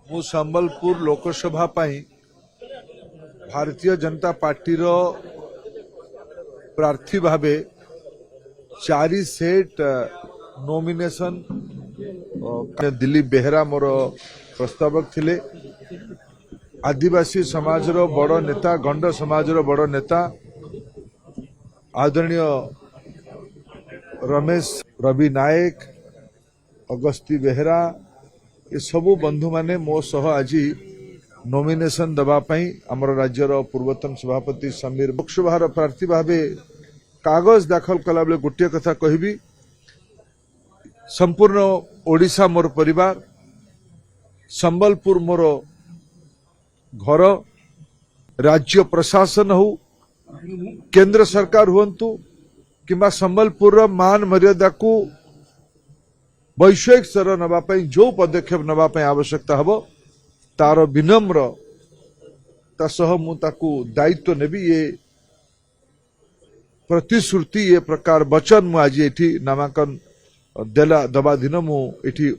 मु संबलपुर लोकसभा पाई भारतीय जनता पार्टी रो प्रार्थी भावे 4 set nomination Dilip Behera मोर प्रस्तावक थिले। आदिवासी समाज रो बड़ नेता गंड समाज रो बड़ नेता आदरणीय रमेश रवि नायक अगस्ती बेहरा ये सबू बंधु माने मो सह आज नॉमिनेशन दवापाई आमर राज्यर पूर्वतन सभापति समीर लोकसभा प्रार्थी भावे कागज दाखल कला बेले गोटे कथा कहबी, संपूर्ण ओडिशा मोर परिवार, संबलपुर मोर घर, राज्य प्रशासन हो केंद्र सरकार हुंतु किंबा संबलपुर मान मर्यादा को वैश्विक स्तर नवापाई जो पदक्षेप नवापाई आवश्यकता हबो तार विनम्र सह मु ताकू दायित्व नेबी। ये प्रतिश्रुति ये प्रकार वचन मु आज एठी नामांकन देला दबा दिन मु एठी